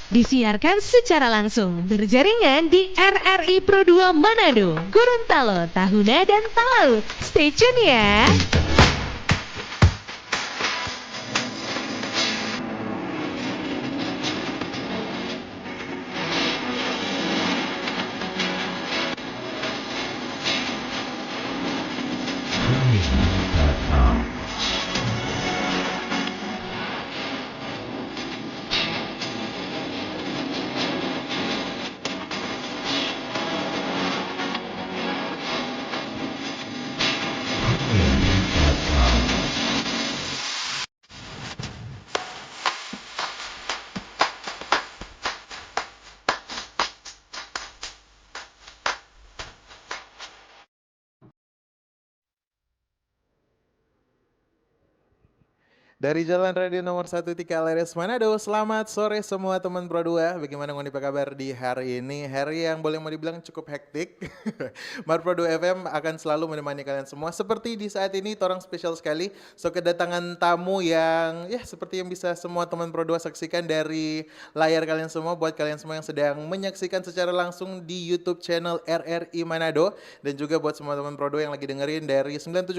Disiarkan secara langsung berjaringan di RRI Pro 2 Manado, Gorontalo, Tahuna, dan Talaut. Stay tune ya! Dari Jalan Radio nomor 1 Tikaleres Manado, selamat sore semua teman Pro 2. Bagaimana ngoni apa kabar di hari ini? Hari yang boleh mau dibilang cukup hektik. Mar Pro 2 FM akan selalu menemani kalian semua. Seperti di saat ini, torang spesial sekali. So, kedatangan tamu yang ya seperti yang bisa semua teman Pro 2 saksikan dari layar kalian semua. Buat kalian semua yang sedang menyaksikan secara langsung di YouTube channel RRI Manado. Dan juga buat semua teman Pro 2 yang lagi dengerin dari 97,7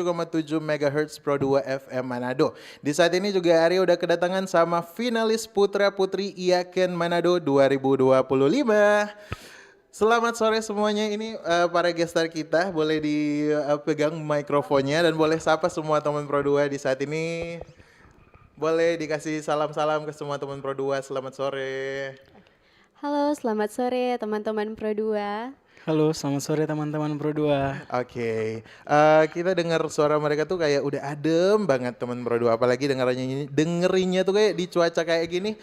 MHz Pro 2 FM Manado. Di saat ini juga Arya udah kedatangan sama finalis Putra Putri IAKEN Manado 2025. Selamat sore semuanya, ini para gestar kita, boleh dipegang mikrofonnya dan boleh sapa semua teman Pro 2 di saat ini. Boleh dikasih salam-salam ke semua teman Pro 2, selamat sore. Halo, selamat sore teman-teman Pro 2. Halo, selamat sore teman-teman Pro 2. Oke, kita dengar suara mereka tuh kayak udah adem banget teman Pro 2. Apalagi dengerinnya tuh kayak di cuaca kayak gini,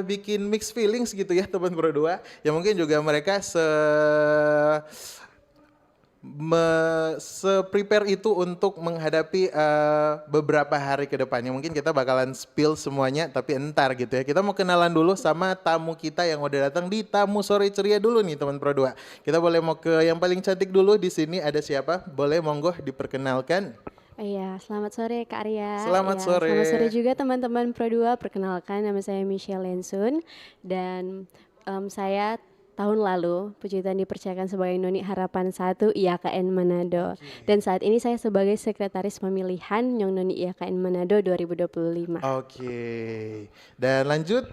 bikin mixed feelings gitu ya teman Pro 2. Ya mungkin juga mereka se-prepare itu untuk menghadapi beberapa hari ke depannya. Mungkin kita bakalan spill semuanya, tapi entar gitu ya. Kita mau kenalan dulu sama tamu kita yang udah datang di Tamu Sore Ceria dulu nih teman Pro 2. Kita boleh mau ke yang paling cantik dulu di sini, ada siapa? Boleh monggo diperkenalkan. Iya, selamat sore Kak Arya. Selamat sore. Selamat sore juga teman-teman Pro 2. Perkenalkan, nama saya Michelle Lensun dan saya tahun lalu puji Tuhan dipercayakan sebagai Noni Harapan 1 IAKN Manado. Dan saat ini saya sebagai sekretaris pemilihan Nyong Noni IAKN Manado 2025. Oke. Dan lanjut.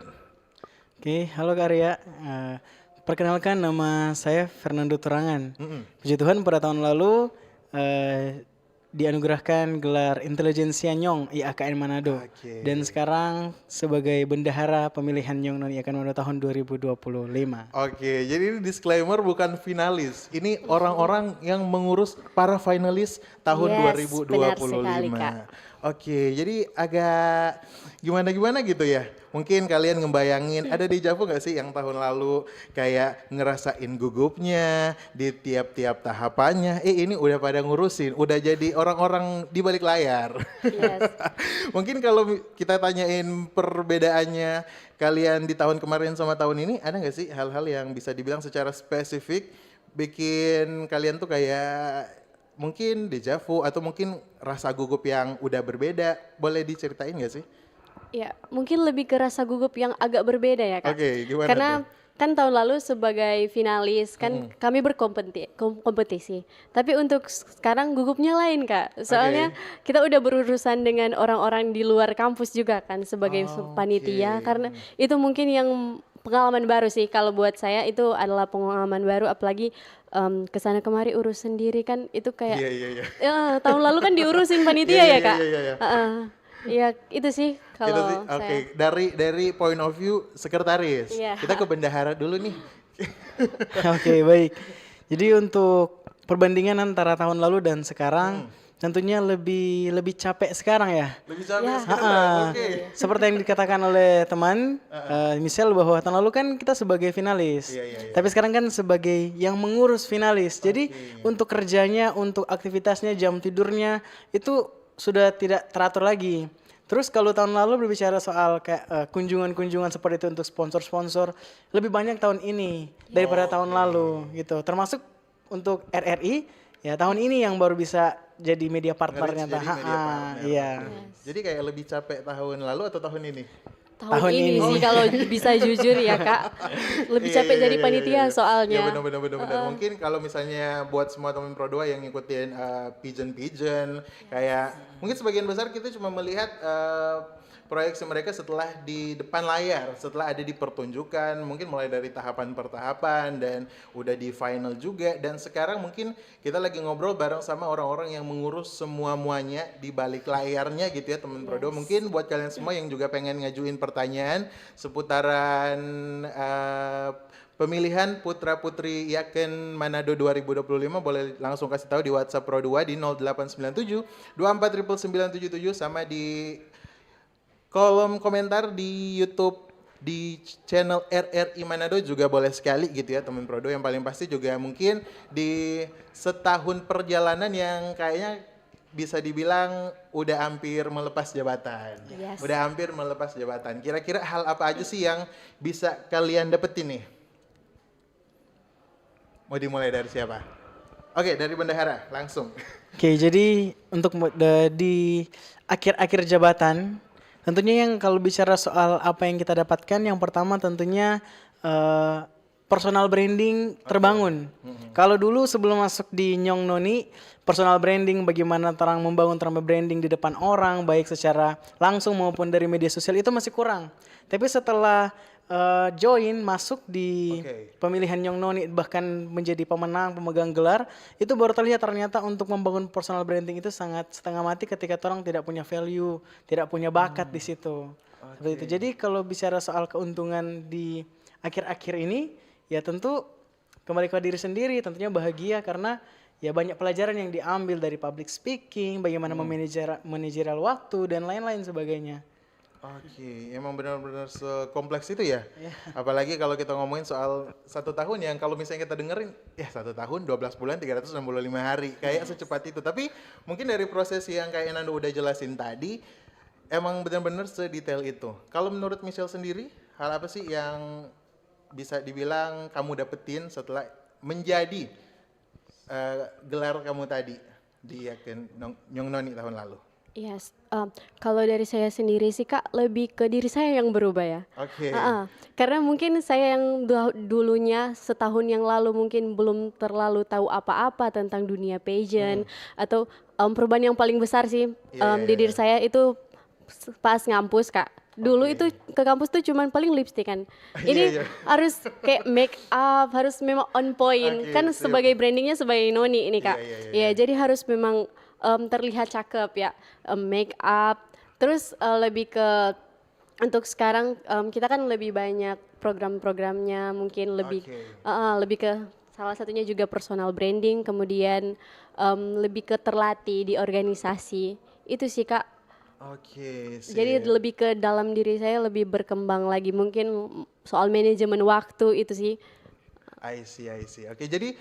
Oke, halo Kak Arya. Perkenalkan, nama saya Fernando Turangan. Puji Tuhan pada tahun lalu dianugerahkan gelar Intelijensia Nyong IAKN Manado. Dan sekarang sebagai bendahara pemilihan Nyong Non IAKN Manado tahun 2025. Oke, jadi ini disclaimer bukan finalis. Ini orang-orang yang mengurus para finalis tahun 2025. Benar sekali, Kak. Oke, jadi agak gimana-gimana gitu ya. Mungkin kalian ngebayangin ada dejavu gak sih yang tahun lalu kayak ngerasain gugupnya di tiap-tiap tahapannya. Ini udah pada ngurusin, udah jadi orang-orang di balik layar. Yes. Mungkin kalau kita tanyain perbedaannya kalian di tahun kemarin sama tahun ini, ada gak sih hal-hal yang bisa dibilang secara spesifik bikin kalian tuh kayak mungkin dejavu atau mungkin rasa gugup yang udah berbeda, boleh diceritain gak sih? Ya, mungkin lebih ke rasa gugup yang agak berbeda ya Kak. Oke, gimana Karena tuh? kan tahun lalu sebagai finalis kan kami berkompetisi. Tapi untuk sekarang gugupnya lain Kak. Soalnya kita udah berurusan dengan orang-orang di luar kampus juga kan sebagai panitia. Karena itu mungkin yang pengalaman baru sih kalau buat saya, itu adalah pengalaman baru, apalagi kesana kemari urus sendiri kan itu kayak tahun lalu kan diurusin panitia ya Kak. Ya itu sih kalau Oke, dari point of view sekretaris. Kita ke bendahara dulu nih. Oke, baik. Jadi untuk perbandingan antara tahun lalu dan sekarang tentunya lebih capek sekarang ya. Lebih capek sekarang. Seperti yang dikatakan oleh teman Michelle bahwa tahun lalu kan kita sebagai finalis. Tapi sekarang kan sebagai yang mengurus finalis. Jadi untuk kerjanya, untuk aktivitasnya, jam tidurnya itu sudah tidak teratur lagi. Terus kalau tahun lalu berbicara soal kayak kunjungan-kunjungan seperti itu untuk sponsor-sponsor, lebih banyak tahun ini daripada tahun lalu gitu. Termasuk untuk RRI, ya tahun ini yang baru bisa jadi media partnernya. Iya. Jadi kayak lebih capek tahun lalu atau tahun ini? tahun ini sih kalau bisa jujur ya Kak. Lebih capek jadi panitia soalnya. Iya benar. Mungkin kalau misalnya buat semua teman Pro 2 yang ngikutin pigeon kayak mungkin sebagian besar kita cuma melihat proyeksi mereka setelah di depan layar, setelah ada di pertunjukan, mungkin mulai dari tahapan per tahapan dan udah di final juga, dan sekarang mungkin kita lagi ngobrol bareng sama orang-orang yang mengurus semua-muanya di balik layarnya gitu ya teman Prodo. Mungkin buat kalian semua yang juga pengen ngajuin pertanyaan seputaran pemilihan Putra Putri Yaken Manado 2025 boleh langsung kasih tahu di WhatsApp Pro 2 di 0897 24 sama di kolom komentar di YouTube di channel RRI Manado juga boleh sekali gitu ya teman Prodo. Yang paling pasti juga mungkin di setahun perjalanan yang kayaknya bisa dibilang udah hampir melepas jabatan. Udah hampir melepas jabatan. Kira-kira hal apa aja sih yang bisa kalian dapetin nih? Mau dimulai dari siapa? Oke, dari Bendahara langsung. Oke, jadi untuk di akhir-akhir jabatan, tentunya yang kalau bicara soal apa yang kita dapatkan, yang pertama tentunya personal branding terbangun. Kalau dulu sebelum masuk di Nyong Noni, personal branding bagaimana membangun branding di depan orang, baik secara langsung maupun dari media sosial itu masih kurang. Tapi setelah join masuk di pemilihan Nyong Noni bahkan menjadi pemenang, pemegang gelar, itu baru terlihat ternyata untuk membangun personal branding itu sangat setengah mati ketika orang tidak punya value, tidak punya bakat di situ. Seperti itu. Jadi kalau bicara soal keuntungan di akhir-akhir ini, ya tentu kembali ke diri sendiri, tentunya bahagia karena ya banyak pelajaran yang diambil dari public speaking, bagaimana memanajerial waktu dan lain-lain sebagainya. Oke, emang benar-benar sekompleks itu ya. Apalagi kalau kita ngomongin soal 1 tahun yang kalau misalnya kita dengerin, ya 1 tahun 12 bulan 365 hari, kayak secepat itu. Tapi mungkin dari proses yang kayak Nando udah jelasin tadi, emang benar-benar sedetail itu. Kalau menurut Michelle sendiri, hal apa sih yang bisa dibilang kamu dapetin setelah menjadi gelar kamu tadi di Yaken Nyong Noni tahun lalu? Yes, kalau dari saya sendiri sih Kak, lebih ke diri saya yang berubah ya. Oke. Karena mungkin saya yang dulunya setahun yang lalu mungkin belum terlalu tahu apa-apa tentang dunia pageant atau perubahan yang paling besar sih di diri saya itu pas ngampus Kak. Dulu itu ke kampus tuh cuman paling lipstick kan. Ini harus kayak make up, harus memang on point. Kan sebagai brandingnya sebagai Noni ini Kak. Iya, jadi harus memang terlihat cakep ya, make up. Terus lebih ke untuk sekarang kita kan lebih banyak program-programnya, mungkin lebih lebih ke salah satunya juga personal branding, kemudian lebih ke terlatih di organisasi. Itu sih Kak. Jadi lebih ke dalam diri saya lebih berkembang lagi, mungkin soal manajemen waktu itu sih. I see. Oke, jadi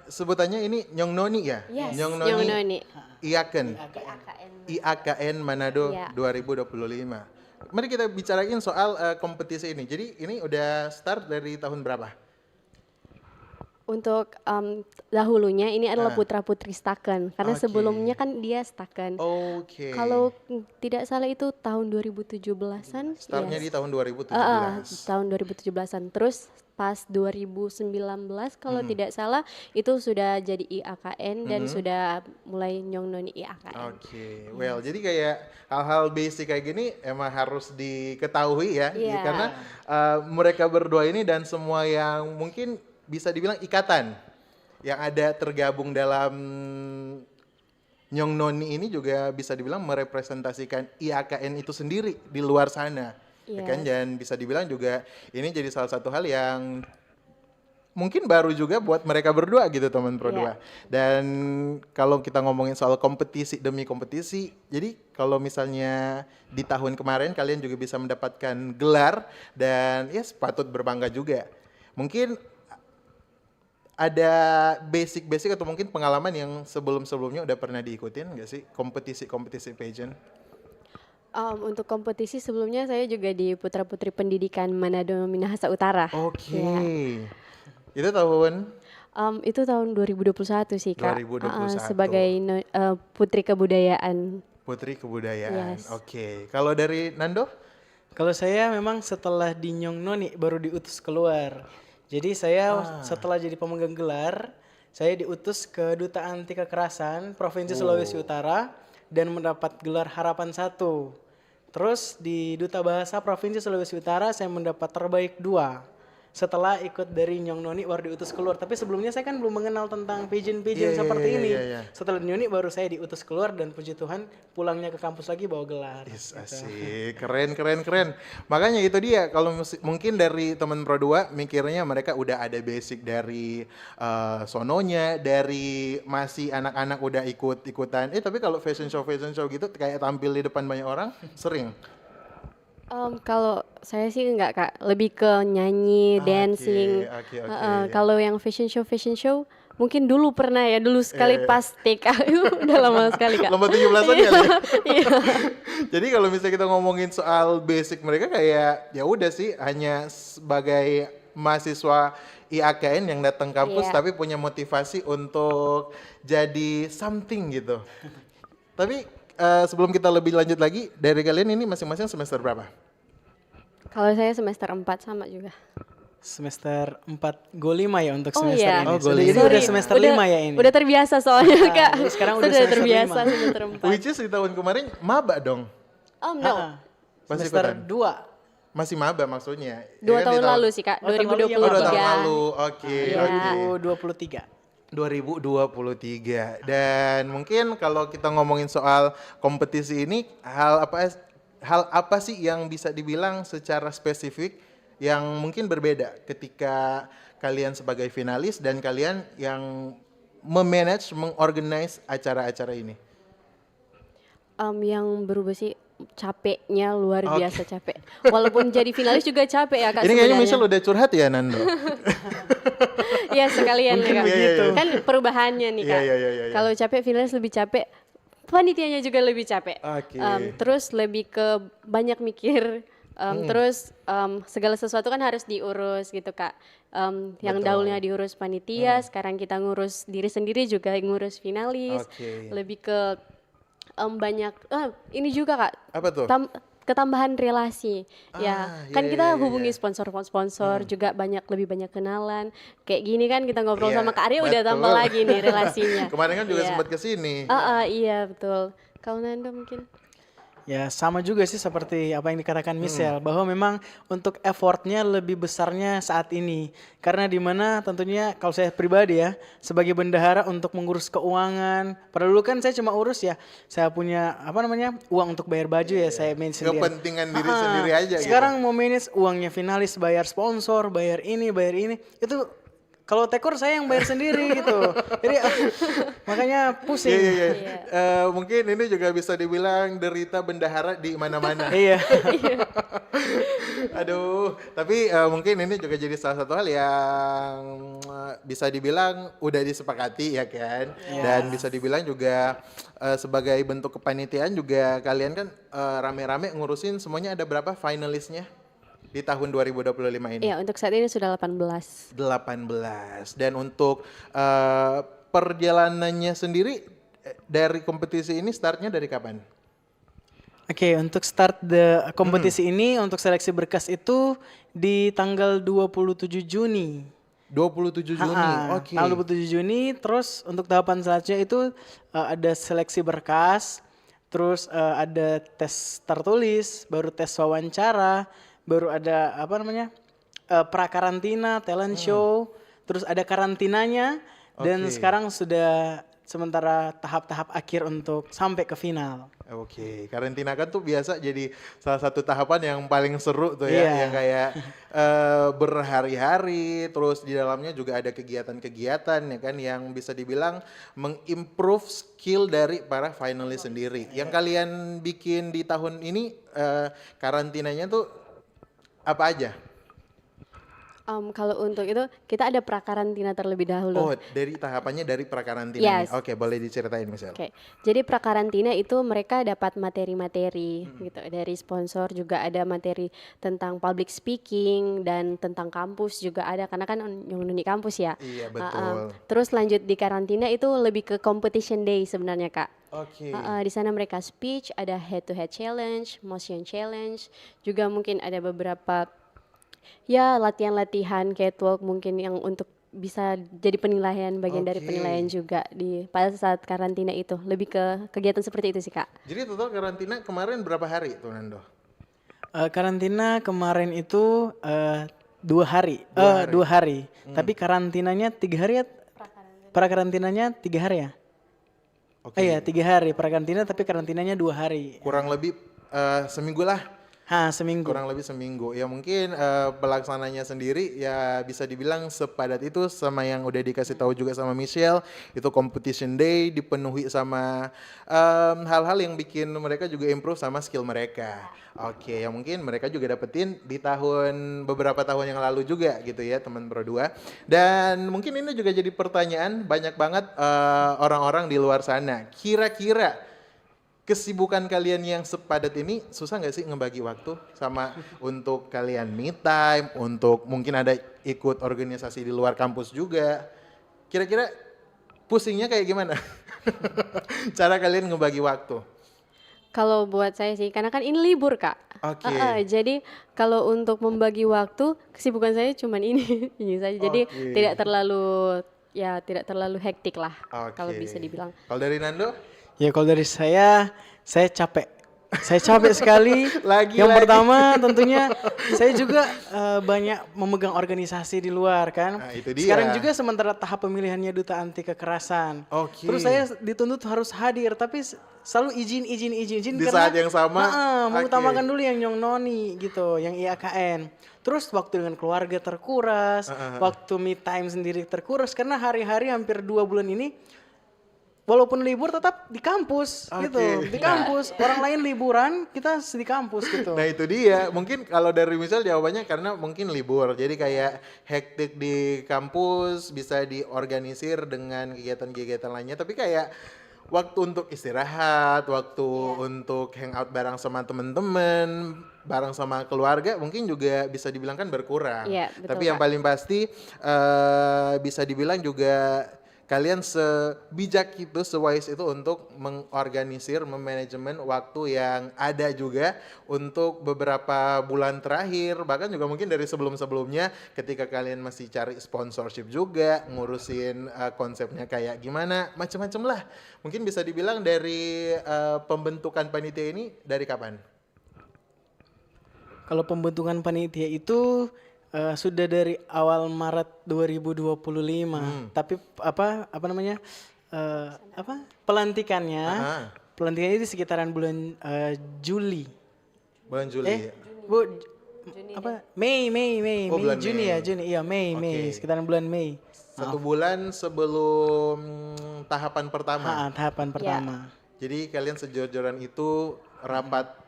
sebutannya ini Nyong Noni ya? Yes, Nyong Nyong Noni. IAKN. IAKN Manado 2025. Mari kita bicarain soal kompetisi ini. Jadi ini udah start dari tahun berapa? Untuk dahulunya ini adalah Putra Putri Staken, karena sebelumnya kan dia Staken. Kalau tidak salah itu tahun 2017-an. Startnya di tahun 2017. Tahun 2017-an. Terus pas 2019 kalau tidak salah itu sudah jadi IAKN dan sudah mulai Nyong Noni IAKN. Well, jadi kayak hal-hal basic kayak gini emang harus diketahui ya, karena mereka berdua ini dan semua yang mungkin bisa dibilang ikatan yang ada tergabung dalam Nyong Noni ini juga bisa dibilang merepresentasikan IAKN itu sendiri di luar sana. Ya kan? Dan bisa dibilang juga ini jadi salah satu hal yang mungkin baru juga buat mereka berdua gitu teman Pro 2. Dan kalau kita ngomongin soal kompetisi demi kompetisi, jadi kalau misalnya di tahun kemarin kalian juga bisa mendapatkan gelar dan ya patut berbangga juga. Mungkin ada basic atau mungkin pengalaman yang sebelum-sebelumnya udah pernah diikutin nggak sih kompetisi pageant? Untuk kompetisi sebelumnya saya juga di Putra Putri Pendidikan Manado Minahasa Utara. Itu tahun? Itu tahun 2021 sih Kak. 2021. Sebagai Putri Kebudayaan. Putri Kebudayaan. Kalau dari Nando? Kalau saya memang setelah di Nyong Noni baru diutus keluar. Jadi saya setelah jadi pemegang gelar, saya diutus ke Duta Anti Kekerasan Provinsi Sulawesi Utara dan mendapat gelar Harapan 1. Terus di Duta Bahasa Provinsi Sulawesi Utara saya mendapat terbaik 2. Setelah ikut dari Nyong Noni baru diutus keluar. Tapi sebelumnya saya kan belum mengenal tentang pigeon-pigeon seperti ini. Setelah di Nyoni baru saya diutus keluar dan puji Tuhan pulangnya ke kampus lagi bawa gelar. Is, asik, keren. Makanya itu dia, kalau mungkin dari teman Pro 2 mikirnya mereka udah ada basic dari sononya, dari masih anak-anak udah ikut-ikutan. Tapi kalau fashion show gitu kayak tampil di depan banyak orang, sering. Kalau saya sih enggak Kak, lebih ke nyanyi, dancing. Oke. Kalau yang fashion show mungkin dulu pernah ya, dulu sekali pas TK. Udah lama sekali Kak. Lomba 17-an ya? Iya. Jadi kalau misalnya kita ngomongin soal basic mereka kayak ya udah sih hanya sebagai mahasiswa IAKN yang datang kampus Iya. tapi punya motivasi untuk jadi something gitu. Tapi sebelum kita lebih lanjut lagi, dari kalian ini masing-masing semester berapa? Kalau saya semester 4 sama juga. Semester 4 go 5 ya untuk Oh, semester iya. ini. Oh, go Jadi ini lima. udah semester 5 ya ini. Udah terbiasa soalnya Kak. jadi sekarang udah Sudah semester terbiasa 5. semester 4. Which is di tahun kemarin maba dong? No. Masih Semester ikutan? 2. Masih maba maksudnya? 2 Ya kan di tahun lalu sih Kak, Oh, tahun lalu ya, 2023. Oh, 2 tahun lalu, oke. Iya. 2023. 2023. Dan mungkin kalau kita ngomongin soal kompetisi ini, hal apa sih yang bisa dibilang secara spesifik yang mungkin berbeda ketika kalian sebagai finalis dan kalian yang memanage, mengorganize acara-acara ini? Yang berubah sih capeknya luar biasa capek. Walaupun jadi finalis juga capek ya Kak Ini kayaknya sebenarnya. Michelle udah curhat ya Nando? Iya sekalian ya Kak. begitu. Kan perubahannya nih Kak. Iya. Kalau capek finalis lebih capek, panitianya juga lebih capek. Oke. Terus lebih ke banyak mikir. Terus segala sesuatu kan harus diurus gitu Kak. Yang Betul. dahulunya diurus panitia, sekarang kita ngurus diri sendiri juga ngurus finalis. Oke. Lebih ke banyak ini juga Kak. Apa tuh? Ketambahan relasi. Kan kita hubungi iya. sponsor juga lebih banyak kenalan. Kayak gini kan kita ngobrol Iya, sama Kak Arya udah tambah betul. lagi nih relasinya. Kemarin kan juga Iya. sempat kesini. Iya betul. Kalau Nando mungkin. Ya sama juga sih seperti apa yang dikatakan Michelle bahwa memang untuk effortnya lebih besarnya saat ini karena dimana tentunya kalau saya pribadi ya sebagai bendahara untuk mengurus keuangan padahal dulu kan saya cuma urus ya saya punya uang untuk bayar baju ya saya manage sendiri. Kepentingan diri sendiri aja Sekarang mau manage uangnya finalis bayar sponsor bayar ini itu kalau tekor saya yang bayar sendiri gitu. Jadi makanya pusing. Iya. Mungkin ini juga bisa dibilang derita bendahara di mana-mana. Iya. Aduh, tapi mungkin ini juga jadi salah satu hal yang bisa dibilang udah disepakati ya kan. Dan bisa dibilang juga sebagai bentuk kepanitiaan juga kalian kan rame-rame ngurusin semuanya ada berapa finalisnya di tahun 2025 ini? Iya, untuk saat ini sudah 18. 18. Dan untuk perjalanannya sendiri dari kompetisi ini startnya dari kapan? Oke, untuk start kompetisi ini untuk seleksi berkas itu di tanggal 27 Juni. 27 Juni. Oke. Tanggal 27 Juni, terus untuk tahapan selanjutnya itu ada seleksi berkas, terus ada tes tertulis, baru tes wawancara, baru ada prakarantina, talent show, terus ada karantinanya, dan sekarang sudah sementara tahap-tahap akhir untuk sampai ke final. Oke, karantina kan tuh biasa jadi salah satu tahapan yang paling seru tuh ya, yang kayak berhari-hari, terus di dalamnya juga ada kegiatan-kegiatan ya kan yang bisa dibilang mengimprove skill dari para finalis sendiri. Yang kalian bikin di tahun ini karantinanya tuh apa aja? Kalau untuk itu kita ada prakarantina terlebih dahulu. Oh, dari tahapannya dari prakarantina nih. Yes. Oke, boleh diceritain Michelle. Oke, jadi prakarantina itu mereka dapat materi-materi gitu dari sponsor, juga ada materi tentang public speaking dan tentang kampus juga ada karena kan yang di kampus ya. Iya, Uh-uh. betul. Terus lanjut di karantina itu lebih ke competition day sebenarnya Kak. Oke. Di sana mereka speech, ada head to head challenge, motion challenge, juga mungkin ada beberapa ya latihan-latihan catwalk mungkin yang untuk bisa jadi penilaian, bagian dari Oke. penilaian juga di pada saat karantina itu. Lebih ke kegiatan seperti itu sih Kak. Jadi total karantina kemarin berapa hari tuh Nando? Karantina kemarin itu 2 hari, 2 hari. Tapi karantinanya 3 hari ya? Prakarantinanya 3 hari ya? Oke. Iya 3 hari prakarantina tapi karantinanya 2 hari. Kurang lebih seminggu lah. Seminggu. Kurang lebih seminggu. Ya mungkin pelaksananya sendiri ya bisa dibilang sepadat itu sama yang udah dikasih tahu juga sama Michelle. Itu competition day dipenuhi sama hal-hal yang bikin mereka juga improve sama skill mereka. Oke, yang mungkin mereka juga dapetin di beberapa tahun yang lalu juga gitu ya teman Pro 2. Dan mungkin ini juga jadi pertanyaan banyak banget orang-orang di luar sana. Kira-kira kesibukan kalian yang sepadat ini susah nggak sih ngebagi waktu sama untuk kalian me time, untuk mungkin ada ikut organisasi di luar kampus juga. Kira-kira pusingnya kayak gimana? Cara kalian ngebagi waktu? Kalau buat saya sih, karena kan ini libur Kak. Oke. Jadi kalau untuk membagi waktu, kesibukan saya cuman ini, ini saja. Jadi Oke. tidak terlalu hektik lah, Oke. kalau bisa dibilang. Kalau dari Nando? Ya kalau dari saya capek. Saya capek sekali. Lagi. Yang pertama tentunya saya juga banyak memegang organisasi di luar kan. Nah, itu dia. Sekarang juga sementara tahap pemilihannya Duta Anti Kekerasan. Oke. Terus saya dituntut harus hadir tapi selalu izin Di saat yang sama? mengutamakan Oke. dulu yang Nyong Noni gitu, yang IAKN. Terus waktu dengan keluarga terkuras, waktu me time sendiri terkuras karena hari-hari hampir 2 bulan ini walaupun libur tetap di kampus gitu. Oke. Di kampus, orang lain liburan, kita di kampus gitu. Nah itu dia, mungkin kalau dari misal jawabannya karena mungkin libur, jadi kayak hektik di kampus bisa diorganisir dengan kegiatan-kegiatan lainnya, tapi kayak waktu untuk istirahat, waktu untuk hangout bareng sama temen-temen, bareng sama keluarga mungkin juga bisa dibilang kan berkurang. Iya, betul, Tapi yang Kak. paling pasti bisa dibilang juga kalian sebijak itu, sewise itu untuk mengorganisir, memanajemen waktu yang ada juga untuk beberapa bulan terakhir, bahkan juga mungkin dari sebelum-sebelumnya ketika kalian masih cari sponsorship juga, ngurusin konsepnya kayak gimana, macam-macam lah. Mungkin bisa dibilang dari pembentukan panitia ini dari kapan? Kalau pembentukan panitia itu sudah dari awal Maret 2025. Tapi apa namanya? Pelantikannya pelantikannya itu sekitaran bulan Juli. Bulan Juli. Mei, Oh, bulan Juni Mei. ya, Juni. Iya, Mei, sekitaran bulan Mei. 1 bulan sebelum tahapan pertama. Tahapan pertama. Jadi kalian sejor-joran itu rapat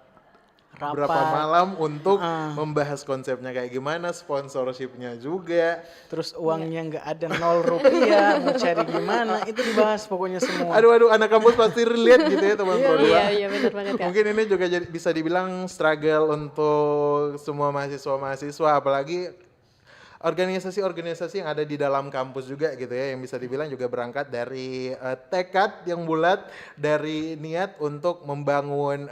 Rapat. berapa malam untuk membahas konsepnya kayak gimana, sponsorshipnya juga. Terus uangnya nggak ada 0 rupiah, mau cari gimana, itu dibahas pokoknya semua. Aduh, anak kampus pasti relate gitu ya teman Pro 2. Iya benar banget Kak. Mungkin ini juga bisa dibilang struggle untuk semua mahasiswa-mahasiswa, apalagi organisasi-organisasi yang ada di dalam kampus juga gitu ya, yang bisa dibilang juga berangkat dari tekad yang bulat, dari niat untuk membangun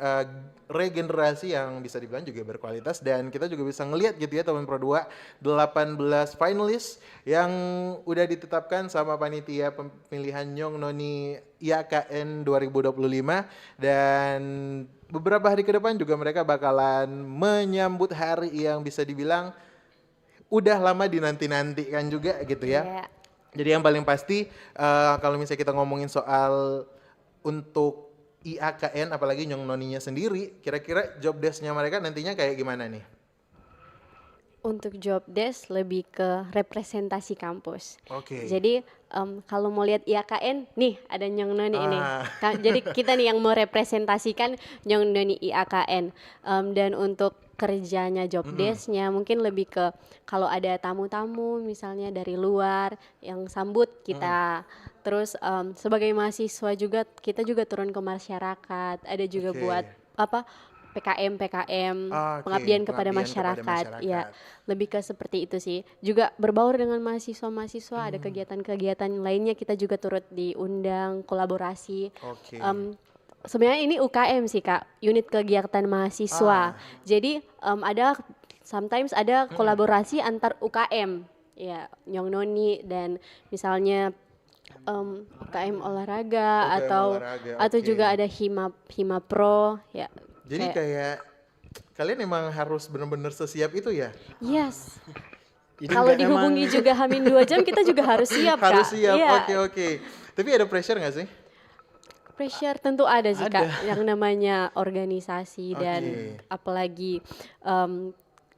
regenerasi yang bisa dibilang juga berkualitas. Dan kita juga bisa ngelihat gitu ya teman Pro 2, 18 finalis yang udah ditetapkan sama panitia pemilihan Nyong Noni IAKN 2025, dan beberapa hari ke depan juga mereka bakalan menyambut hari yang bisa dibilang udah lama dinanti-nanti kan juga gitu ya. Iya. Jadi yang paling pasti kalau misalnya kita ngomongin soal untuk IAKN apalagi Nyong Noninya sendiri, kira-kira job desk-nya mereka nantinya kayak gimana nih? Untuk job desk lebih ke representasi kampus. Oke. Jadi kalau mau lihat IAKN, nih ada Nyong Noni ini. Jadi kita nih yang merepresentasikan Nyong Noni IAKN. Dan untuk kerjanya, job desk-nya mungkin lebih ke kalau ada tamu-tamu misalnya dari luar yang sambut kita. Terus sebagai mahasiswa juga kita juga turun ke masyarakat. Ada juga Oke. buat apa PKM Oke, pengabdian kepada pengabdian kepada masyarakat. Ya, masyarakat. lebih ke seperti itu sih. Juga berbaur dengan mahasiswa-mahasiswa, ada kegiatan-kegiatan lainnya kita juga turut diundang kolaborasi. Oke. Sebenarnya ini UKM sih Kak, unit kegiatan mahasiswa. Jadi ada sometimes ada kolaborasi antar UKM, ya Nyong Noni dan misalnya UKM olahraga UKM atau olahraga, oke. juga ada Hima Pro, ya. Jadi kayak kalian emang harus benar-benar sesiap itu ya? Yes. Jadi Kalau nggak dihubungi juga Hamin 2 jam kita juga harus siap Kak. Harus siap, Iya. oke. Tapi ada pressure nggak sih? Pressure tentu ada sih Ada. Kak, yang namanya organisasi dan Oke. apalagi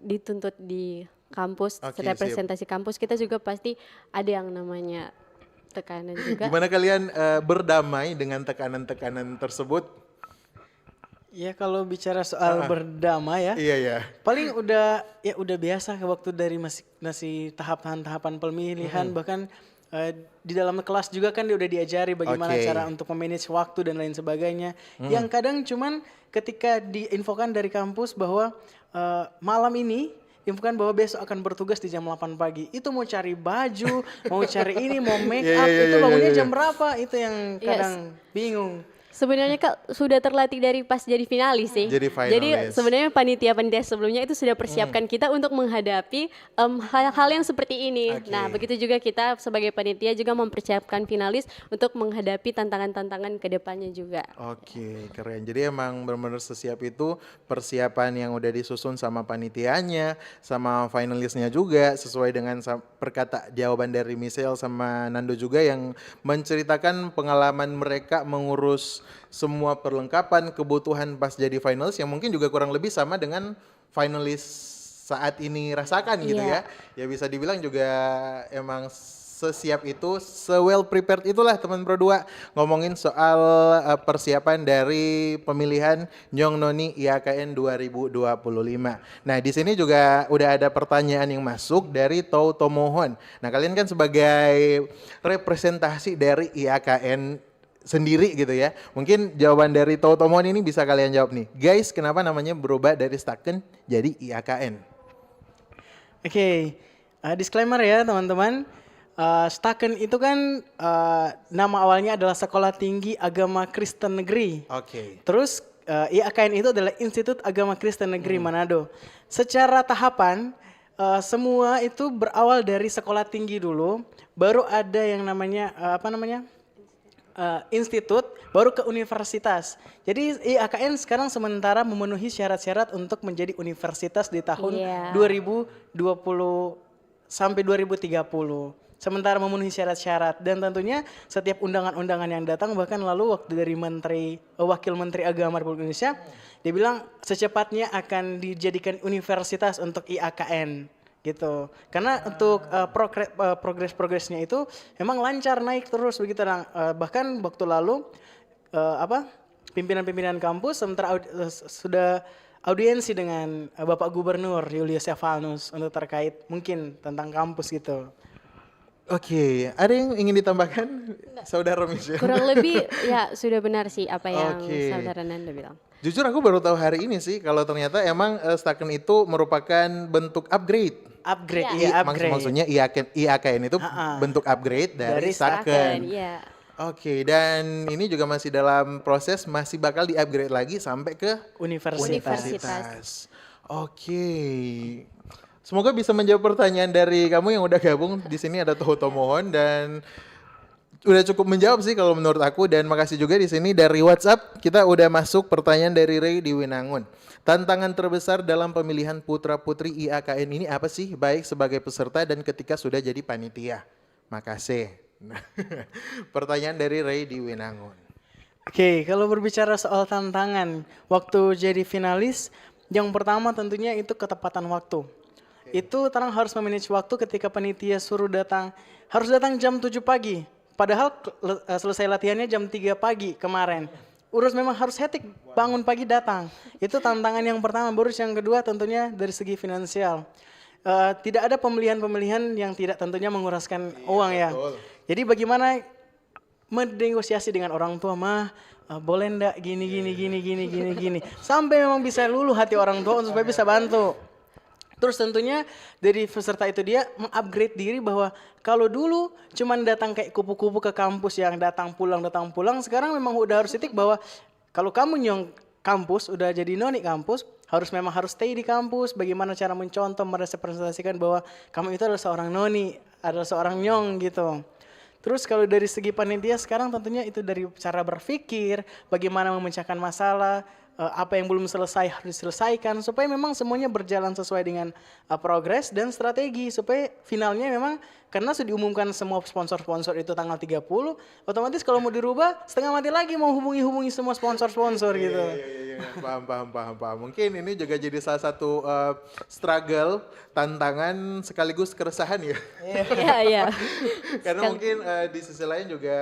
dituntut di kampus, Oke, representasi kampus kita juga pasti ada yang namanya tekanan juga. Gimana kalian berdamai dengan tekanan-tekanan tersebut? Ya kalau bicara soal berdamai ya, Iya ya. paling udah biasa waktu dari masih tahapan pemilihan bahkan di dalam kelas juga kan dia udah diajari bagaimana Oke. cara untuk memanage waktu dan lain sebagainya. Yang kadang cuman ketika diinfokan dari kampus bahwa malam ini infokan bahwa besok akan bertugas di jam 8 pagi. Itu mau cari baju, mau cari ini, mau make up, itu bangunnya jam berapa? Itu yang kadang bingung. Sebenarnya Kak sudah terlatih dari pas jadi finalis sih. Jadi finalis. Sebenarnya panitia sebelumnya itu sudah persiapkan kita untuk menghadapi hal-hal yang seperti ini. Oke. Nah begitu juga kita sebagai panitia juga mempersiapkan finalis untuk menghadapi tantangan-tantangan ke depannya juga. Oke, keren. Jadi emang benar-benar sesiap itu persiapan yang udah disusun sama panitianya, sama finalisnya juga sesuai dengan jawaban dari Michelle sama Nando juga yang menceritakan pengalaman mereka mengurus semua perlengkapan kebutuhan pas jadi finalis yang mungkin juga kurang lebih sama dengan finalis saat ini rasakan gitu Iya. ya. Ya bisa dibilang juga emang sesiap itu, se-well prepared itulah teman Pro 2 ngomongin soal persiapan dari pemilihan Nyong Noni IAKN 2025. Nah, di sini juga udah ada pertanyaan yang masuk dari Tau Tomohon. Nah, kalian kan sebagai representasi dari IAKN sendiri gitu ya. Mungkin jawaban dari Tau Tomohon ini bisa kalian jawab nih. Guys, kenapa namanya berubah dari Staken jadi IAKN? Oke, disclaimer ya teman-teman. Staken itu kan nama awalnya adalah Sekolah Tinggi Agama Kristen Negeri. Oke. Terus IAKN itu adalah Institut Agama Kristen Negeri Manado. Secara tahapan semua itu berawal dari sekolah tinggi dulu, baru ada yang namanya institut, baru ke universitas. Jadi IAKN sekarang sementara memenuhi syarat-syarat untuk menjadi universitas di tahun Iya. 2020 sampai 2030. Sementara memenuhi syarat-syarat dan tentunya setiap undangan-undangan yang datang, bahkan lalu waktu dari Wakil Menteri Agama Republik Indonesia, dia bilang secepatnya akan dijadikan universitas untuk IAKN gitu. Karena untuk progresnya itu memang lancar naik terus begitu. Bahkan waktu lalu pimpinan-pimpinan kampus sementara sudah audiensi dengan Bapak Gubernur Julius Stefanus untuk terkait mungkin tentang kampus gitu. Oke, ada yang ingin ditambahkan, Saudara Michelle? Kurang lebih ya sudah benar sih apa yang Oke. Saudara Nanda bilang. Jujur aku baru tahu hari ini sih kalau ternyata emang Staken itu merupakan bentuk upgrade. Upgrade, Iya. iya upgrade. Maksudnya IAKN itu bentuk upgrade dari Dari Staken. Iya. Oke, dan ini juga masih dalam proses, masih bakal di-upgrade lagi sampai ke Universitas. Oke. Semoga bisa menjawab pertanyaan dari kamu yang udah gabung di sini. Ada Toho Tomohon dan udah cukup menjawab sih kalau menurut aku. Dan makasih juga di sini dari WhatsApp kita udah masuk pertanyaan dari Ray di Winangun. Tantangan terbesar dalam pemilihan putra-putri IAKN ini apa sih, baik sebagai peserta dan ketika sudah jadi panitia? Makasih. Nah, pertanyaan dari Ray di Winangun. Oke, kalau berbicara soal tantangan waktu jadi finalis, yang pertama tentunya itu ketepatan waktu. Itu terang harus memanage waktu ketika panitia suruh datang, harus datang jam 7 pagi. Padahal selesai latihannya jam 3 pagi kemarin. memang harus hektik, bangun pagi datang. Itu tantangan yang pertama. Terus yang kedua tentunya dari segi finansial. Tidak ada pembelian-pembelian yang tidak tentunya menguraskan uang ya. betul. Jadi bagaimana bernegosiasi dengan orang tua, mah boleh ndak gini. Sampai memang bisa luluh hati orang tua supaya bisa bantu. Terus tentunya dari peserta itu dia mengupgrade diri bahwa kalau dulu cuman datang kayak kupu-kupu ke kampus yang datang pulang, sekarang memang udah harus titik bahwa kalau kamu nyong kampus, udah jadi noni kampus, memang harus stay di kampus, bagaimana cara mencontoh, merepresentasikan bahwa kamu itu adalah seorang noni, adalah seorang nyong gitu. Terus kalau dari segi panitia sekarang tentunya itu dari cara berpikir, bagaimana memecahkan masalah, apa yang belum selesai harus diselesaikan supaya memang semuanya berjalan sesuai dengan progres dan strategi supaya finalnya memang karena sudah diumumkan semua sponsor-sponsor itu tanggal 30, otomatis kalau mau dirubah setengah mati lagi mau hubungi semua sponsor-sponsor gitu. Iya. Paham. Mungkin ini juga jadi salah satu struggle, tantangan sekaligus keresahan ya. Iya. Karena mungkin di sisi lain juga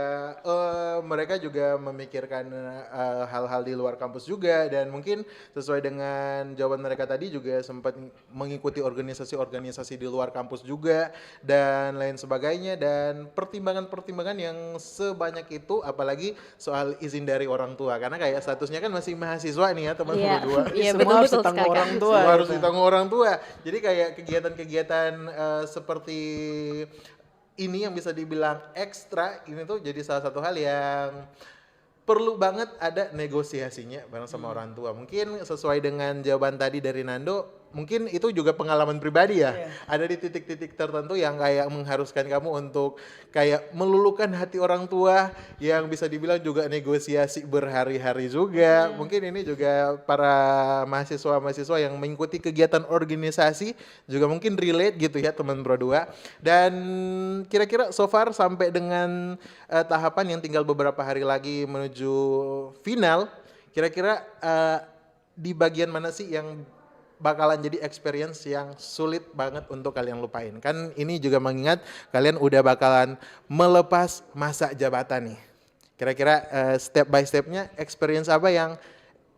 mereka juga memikirkan hal-hal di luar kampus juga dan mungkin sesuai dengan jawaban mereka tadi juga sempat mengikuti organisasi-organisasi di luar kampus juga dan lain sebagainya dan pertimbangan-pertimbangan yang sebanyak itu apalagi soal izin dari orang tua karena kayak statusnya kan masih mahasiswa nih ya teman berdua. Iya, Semua harus betul ditanggung sekali, orang Kak. tua. Semua harus gitu. ditanggung orang tua. Jadi kayak kegiatan-kegiatan seperti ini yang bisa dibilang ekstra ini tuh jadi salah satu hal yang perlu banget ada negosiasinya bareng sama orang tua. Mungkin sesuai dengan jawaban tadi dari Nando, mungkin itu juga pengalaman pribadi ya. Ada di titik-titik tertentu yang kayak mengharuskan kamu untuk kayak meluluhkan hati orang tua yang bisa dibilang juga negosiasi berhari-hari juga. Mungkin ini juga para mahasiswa-mahasiswa yang mengikuti kegiatan organisasi juga mungkin relate gitu ya teman Pro 2. Dan kira-kira so far sampai dengan tahapan yang tinggal beberapa hari lagi menuju final, kira-kira di bagian mana sih yang bakalan jadi experience yang sulit banget untuk kalian lupain? Kan ini juga mengingat kalian udah bakalan melepas masa jabatan nih. Kira-kira step by stepnya experience apa yang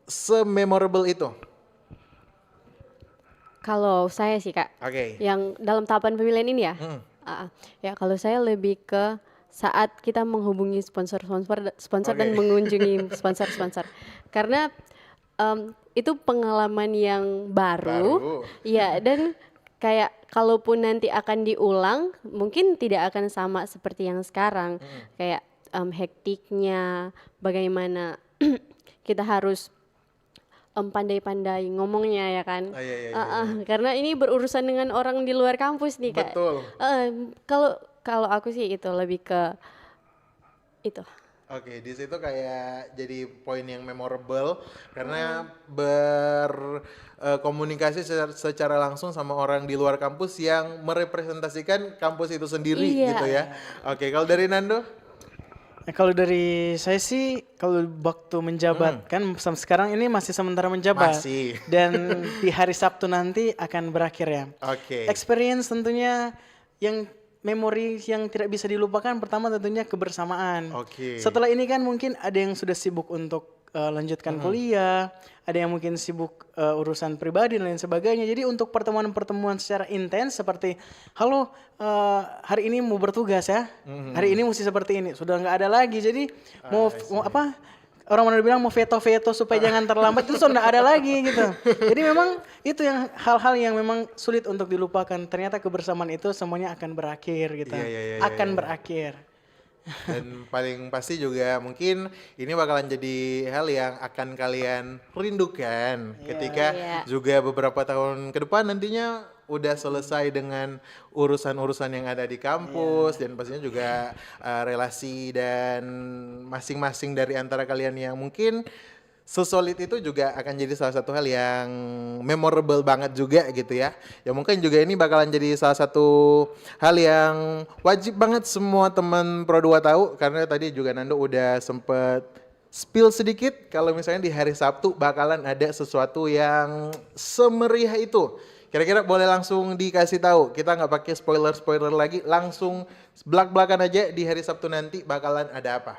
se-memorable itu? Kalau saya sih Kak, Oke. yang dalam tahapan pemilihan ini ya, ya kalau saya lebih ke saat kita menghubungi sponsor dan mengunjungi sponsor-sponsor, karena itu pengalaman yang baru, ya dan kayak kalaupun nanti akan diulang, mungkin tidak akan sama seperti yang sekarang, kayak hektiknya, bagaimana kita harus pandai-pandai ngomongnya ya kan. Iya. Karena ini berurusan dengan orang di luar kampus nih Kak. Betul. Kalau aku sih itu lebih ke itu. Oke, di situ kayak jadi poin yang memorable karena berkomunikasi secara langsung sama orang di luar kampus yang merepresentasikan kampus itu sendiri Iya. gitu ya. Oke, kalau dari Nando? Nah, kalau dari saya sih kalau waktu menjabat kan sampai sekarang ini masih sementara menjabat Masih. dan di hari Sabtu nanti akan berakhir ya. Oke. Experience tentunya yang memori yang tidak bisa dilupakan pertama tentunya kebersamaan. Oke. Setelah ini kan mungkin ada yang sudah sibuk untuk lanjutkan kuliah, ada yang mungkin sibuk urusan pribadi dan lain sebagainya. Jadi untuk pertemuan-pertemuan secara intens seperti halo hari ini mau bertugas ya, hari ini mesti seperti ini, sudah nggak ada lagi. Jadi mau apa? Orang mana bilang mau veto-veto supaya jangan terlambat itu sudah nggak ada lagi gitu. Jadi memang itu yang hal-hal yang memang sulit untuk dilupakan. Ternyata kebersamaan itu semuanya akan berakhir gitu. Iya, Akan berakhir. Dan paling pasti juga mungkin ini bakalan jadi hal yang akan kalian rindukan ketika juga beberapa tahun ke depan nantinya udah selesai dengan urusan-urusan yang ada di kampus dan pastinya juga relasi dan masing-masing dari antara kalian yang mungkin sesolid itu juga akan jadi salah satu hal yang memorable banget juga gitu ya. Ya mungkin juga ini bakalan jadi salah satu hal yang wajib banget semua teman Pro 2 tahu karena tadi juga Nando udah sempet spill sedikit kalau misalnya di hari Sabtu bakalan ada sesuatu yang semeriah itu. Kira-kira boleh langsung dikasih tahu. Kita nggak pakai spoiler lagi, langsung belak-belakan aja di hari Sabtu nanti bakalan ada apa.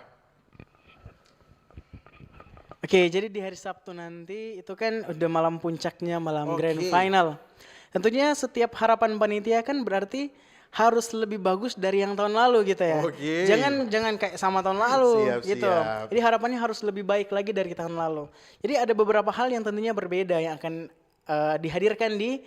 Oke, jadi di hari Sabtu nanti itu kan udah malam puncaknya, malam grand Oke. final. Tentunya setiap harapan panitia kan berarti harus lebih bagus dari yang tahun lalu gitu ya. Oke. Jangan kayak sama tahun lalu Siap, gitu. siap. Jadi harapannya harus lebih baik lagi dari tahun lalu. Jadi ada beberapa hal yang tentunya berbeda yang akan dihadirkan di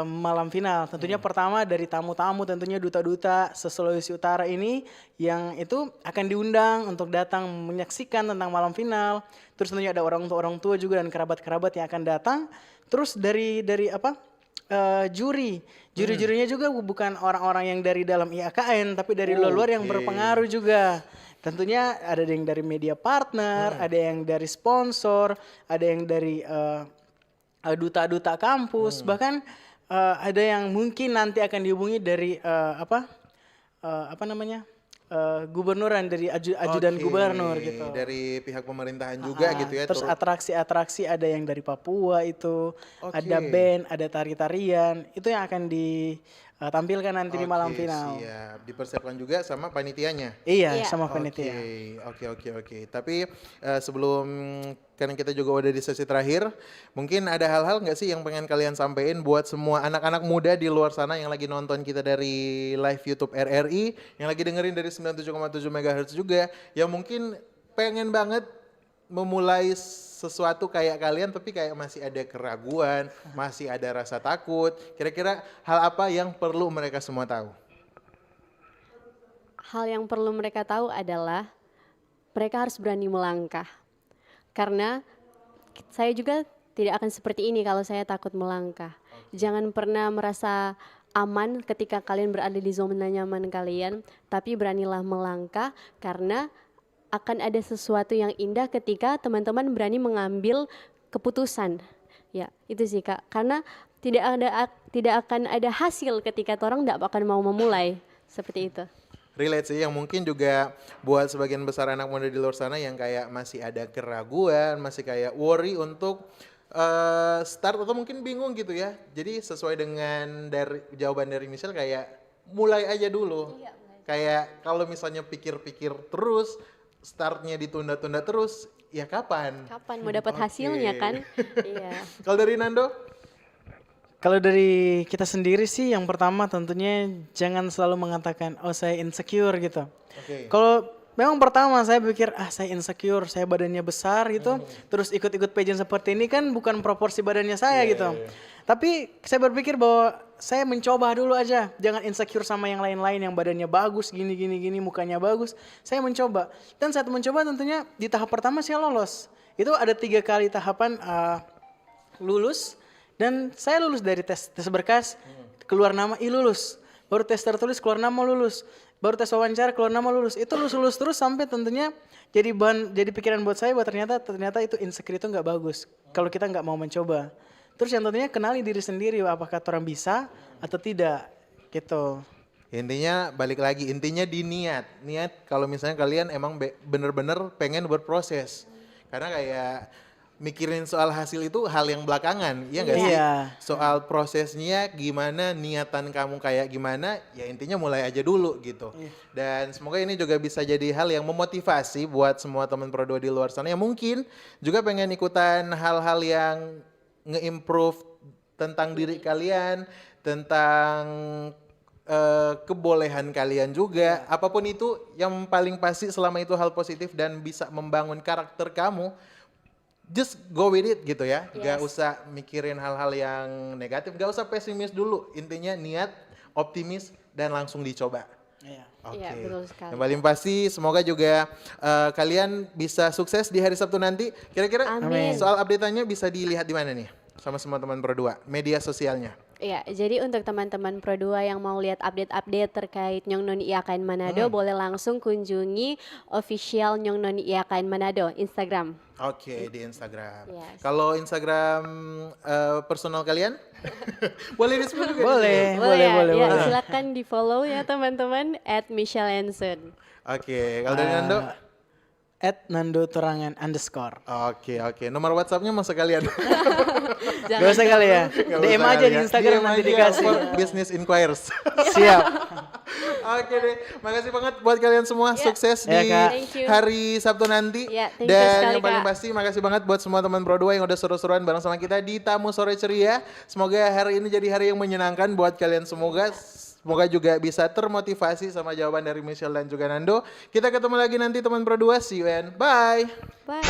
malam final. Tentunya pertama dari tamu-tamu, tentunya duta-duta se-Sulawesi Utara ini yang itu akan diundang untuk datang menyaksikan tentang malam final. Terus tentunya ada orang tua juga dan kerabat-kerabat yang akan datang. Terus dari apa? Juri-jurinya juga bukan orang-orang yang dari dalam IAKN tapi dari luar yang Oke. berpengaruh juga. Tentunya ada yang dari media partner, ada yang dari sponsor, ada yang dari duta-duta kampus, bahkan ada yang mungkin nanti akan dihubungi dari apa namanya gubernuran dari ajudan Oke, gubernur gitu. dari pihak pemerintahan juga gitu ya. Terus atraksi-atraksi ada yang dari Papua itu, Oke. ada band, ada tari-tarian, itu yang akan ditampilkan nanti di malam Oke, final. siap. Dipersiapkan juga sama panitianya. Iya, Iya. sama panitia. Oke. Tapi sebelum karena kita juga udah di sesi terakhir, mungkin ada hal-hal nggak sih yang pengen kalian sampaikan buat semua anak-anak muda di luar sana yang lagi nonton kita dari live YouTube RRI, yang lagi dengerin dari 97,7 MHz juga, yang mungkin pengen banget memulai sesuatu kayak kalian tapi kayak masih ada keraguan, masih ada rasa takut. Kira-kira hal apa yang perlu mereka semua tahu? Hal yang perlu mereka tahu adalah mereka harus berani melangkah. Karena saya juga tidak akan seperti ini kalau saya takut melangkah. Jangan pernah merasa aman ketika kalian berada di zona nyaman kalian, tapi beranilah melangkah karena akan ada sesuatu yang indah ketika teman-teman berani mengambil keputusan. Ya, itu sih Kak. Karena tidak akan ada hasil ketika orang tidak akan mau memulai seperti itu. Relate sih, yang mungkin juga buat sebagian besar anak muda di luar sana yang kayak masih ada keraguan, masih kayak worry untuk start atau mungkin bingung gitu ya. Jadi sesuai dengan jawaban dari Michelle kayak mulai aja dulu. Kayak kalau misalnya pikir-pikir terus, startnya ditunda-tunda terus, ya kapan? Kapan mau dapat Oke. hasilnya kan? Iya. Kalau dari Nando? Kalau dari kita sendiri sih yang pertama tentunya jangan selalu mengatakan oh saya insecure gitu. Oke. Kalau memang pertama saya pikir saya insecure, saya badannya besar gitu, terus ikut-ikut pageant seperti ini kan bukan proporsi badannya saya gitu. Tapi saya berpikir bahwa saya mencoba dulu aja, jangan insecure sama yang lain-lain yang badannya bagus gini, mukanya bagus. Saya mencoba dan saat mencoba tentunya di tahap pertama saya lolos. Itu ada 3 kali tahapan lulus. Dan saya lulus dari tes berkas, keluar nama, lulus. Baru tes tertulis, keluar nama, lulus. Baru tes wawancara, keluar nama, lulus. Itu lulus terus sampai tentunya jadi pikiran buat saya bahwa ternyata itu insecure itu nggak bagus. Kalau kita nggak mau mencoba. Terus yang tentunya kenali diri sendiri, apakah orang bisa atau tidak, gitu. Intinya balik lagi, intinya di niat. Niat kalau misalnya kalian emang bener-bener pengen berproses. Karena kayak mikirin soal hasil itu hal yang belakangan, iya nggak sih? Iya. Soal prosesnya gimana, niatan kamu kayak gimana, ya intinya mulai aja dulu gitu. Dan semoga ini juga bisa jadi hal yang memotivasi buat semua teman Pro 2 di luar sana yang mungkin juga pengen ikutan hal-hal yang nge-improve tentang diri kalian, tentang kebolehan kalian juga. Apapun itu yang paling pasti selama itu hal positif dan bisa membangun karakter kamu, just go with it gitu ya. Gak usah mikirin hal-hal yang negatif, gak usah pesimis dulu. Intinya niat, optimis, dan langsung dicoba. Iya. Oke. Iya, betul sekali. Yang paling pasti semoga juga kalian bisa sukses di hari Sabtu nanti. Kira-kira Amin. soal update-nya bisa dilihat di mana nih? Sama semua teman Pro 2, media sosialnya. Iya, jadi untuk teman-teman Pro 2 yang mau lihat update-update terkait Nyong Noni IAKN Manado, boleh langsung kunjungi official Nyong Noni IAKN Manado Instagram. Oke, di Instagram. Yes. Kalau Instagram personal kalian? Boleh disebut juga? Boleh, ya? boleh. Ya, silakan di follow ya teman-teman @Michelle_Ensun. Oke, kalau dari Nando? @nandotorangan_. Oke. Nomor WhatsApp-nya masa kalian? Gak usah kali ya. Nggak DM usah aja kali di ya. Instagram DM nanti aja dikasih. for business inquiries. Siap. Oke deh, makasih banget buat kalian semua. Sukses Ya, di Kak. Thank you. hari Sabtu nanti. Ya, thank you Dan sekali, yang paling Kak. pasti makasih banget buat semua teman Pro 2 yang udah seru-seruan bareng sama kita di Tamu Sore Ceria. Semoga hari ini jadi hari yang menyenangkan buat kalian Semoga juga bisa termotivasi sama jawaban dari Michelle dan juga Nando. Kita ketemu lagi nanti teman Pro 2. See you and bye. Bye.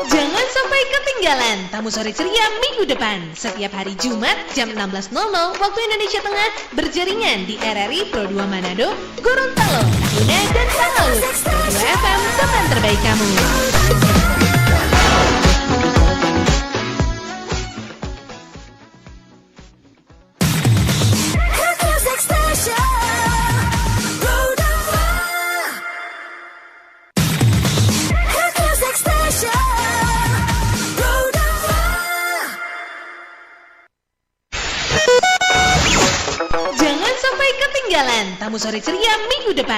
Jangan sampai ketinggalan Tamu Sore Ceria minggu depan. Setiap hari Jumat jam 16.00 waktu Indonesia Tengah berjaringan di RRI Pro 2 Manado, Gorontalo, Tahuna, dan Talaut. Pro 2 FM, teman terbaik kamu. Jangan sampai ketinggalan Tamu Sore Ceria minggu depan.